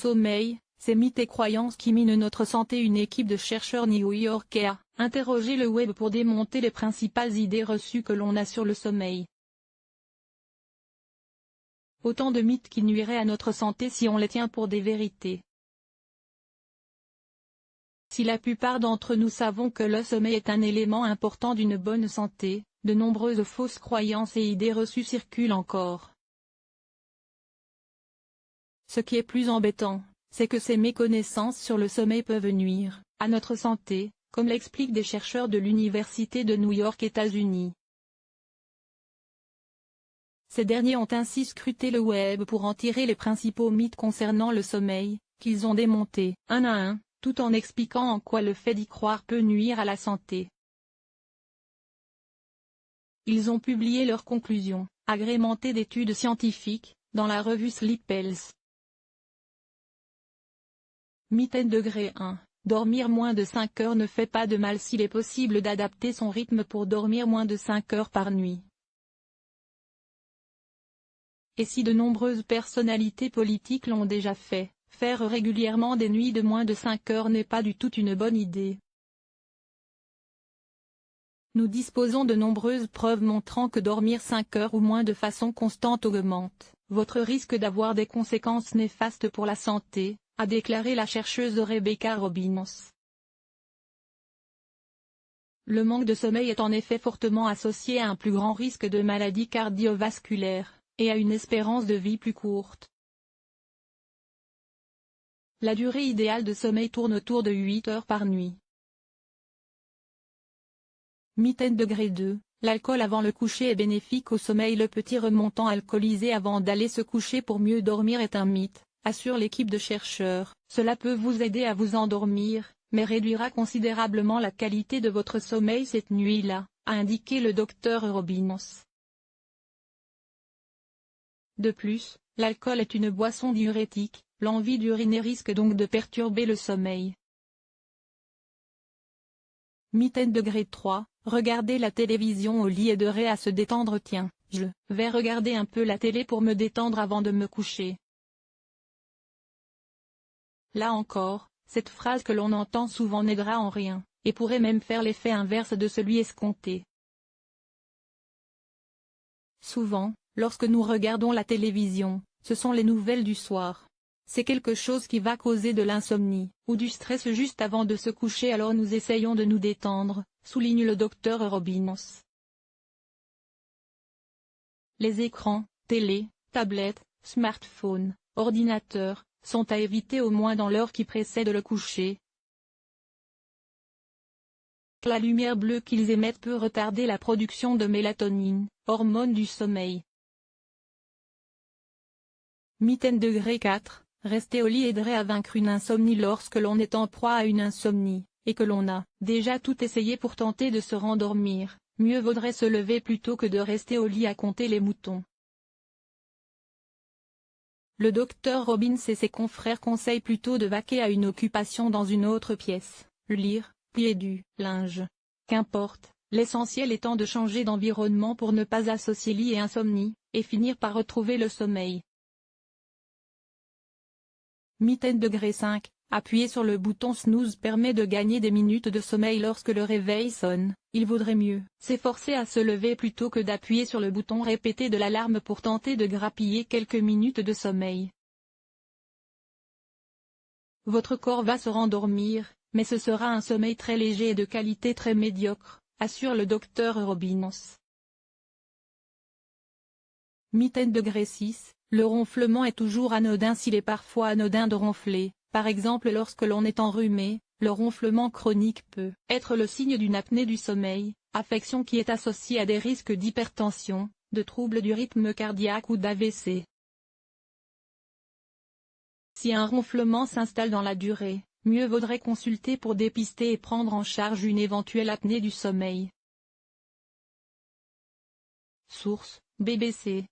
Sommeil, ces mythes et croyances qui minent notre santé. Une équipe de chercheurs new-yorkais a interrogé le web pour démonter les principales idées reçues que l'on a sur le sommeil. Autant de mythes qui nuiraient à notre santé si on les tient pour des vérités. Si la plupart d'entre nous savons que le sommeil est un élément important d'une bonne santé, de nombreuses fausses croyances et idées reçues circulent encore. Ce qui est plus embêtant, c'est que ces méconnaissances sur le sommeil peuvent nuire à notre santé, comme l'expliquent des chercheurs de l'Université de New York, États-Unis. Ces derniers ont ainsi scruté le web pour en tirer les principaux mythes concernant le sommeil, qu'ils ont démontés un à un, tout en expliquant en quoi le fait d'y croire peut nuire à la santé. Ils ont publié leurs conclusions, agrémentées d'études scientifiques, dans la revue Sleep Health. Mythe degré 1. Dormir moins de 5 heures ne fait pas de mal s'il est possible d'adapter son rythme pour dormir moins de 5 heures par nuit. Et si de nombreuses personnalités politiques l'ont déjà fait, faire régulièrement des nuits de moins de 5 heures n'est pas du tout une bonne idée. Nous disposons de nombreuses preuves montrant que dormir 5 heures ou moins de façon constante augmente votre risque d'avoir des conséquences néfastes pour la santé, a déclaré la chercheuse Rebecca Robbins. Le manque de sommeil est en effet fortement associé à un plus grand risque de maladies cardiovasculaires, et à une espérance de vie plus courte. La durée idéale de sommeil tourne autour de 8 heures par nuit. Mythe degré 2. L'alcool avant le coucher est bénéfique au sommeil. Le petit remontant alcoolisé avant d'aller se coucher pour mieux dormir est un mythe, assure l'équipe de chercheurs. Cela peut vous aider à vous endormir, mais réduira considérablement la qualité de votre sommeil cette nuit-là, a indiqué le docteur Robbins. De plus, l'alcool est une boisson diurétique, l'envie d'uriner risque donc de perturber le sommeil. Mythe degré 3. Regarder la télévision au lit aiderait à se détendre. Tiens, je vais regarder un peu la télé pour me détendre avant de me coucher. Là encore, cette phrase que l'on entend souvent n'aidera en rien, et pourrait même faire l'effet inverse de celui escompté. Souvent, lorsque nous regardons la télévision, ce sont les nouvelles du soir. C'est quelque chose qui va causer de l'insomnie, ou du stress juste avant de se coucher, alors nous essayons de nous détendre, souligne le docteur Robbins. Les écrans, télé, tablettes, smartphones, ordinateurs, sont à éviter au moins dans l'heure qui précède le coucher. La lumière bleue qu'ils émettent peut retarder la production de mélatonine, hormone du sommeil. Mythe degré 4. Rester au lit aiderait à vaincre une insomnie. Lorsque l'on est en proie à une insomnie, et que l'on a déjà tout essayé pour tenter de se rendormir, mieux vaudrait se lever plutôt que de rester au lit à compter les moutons. Le docteur Robbins et ses confrères conseillent plutôt de vaquer à une occupation dans une autre pièce, lire, plier du linge. Qu'importe, l'essentiel étant de changer d'environnement pour ne pas associer lit et insomnie, et finir par retrouver le sommeil. Mythe degré 5. Appuyer sur le bouton snooze permet de gagner des minutes de sommeil lorsque le réveil sonne. Il vaudrait mieux s'efforcer à se lever plutôt que d'appuyer sur le bouton répété de l'alarme pour tenter de grappiller quelques minutes de sommeil. Votre corps va se rendormir, mais ce sera un sommeil très léger et de qualité très médiocre, assure le docteur Robbins. Mythe degré 6. Le ronflement est toujours anodin. S'il est parfois anodin de ronfler, par exemple lorsque l'on est enrhumé, le ronflement chronique peut être le signe d'une apnée du sommeil, affection qui est associée à des risques d'hypertension, de troubles du rythme cardiaque ou d'AVC. Si un ronflement s'installe dans la durée, mieux vaudrait consulter pour dépister et prendre en charge une éventuelle apnée du sommeil. Source: BBC.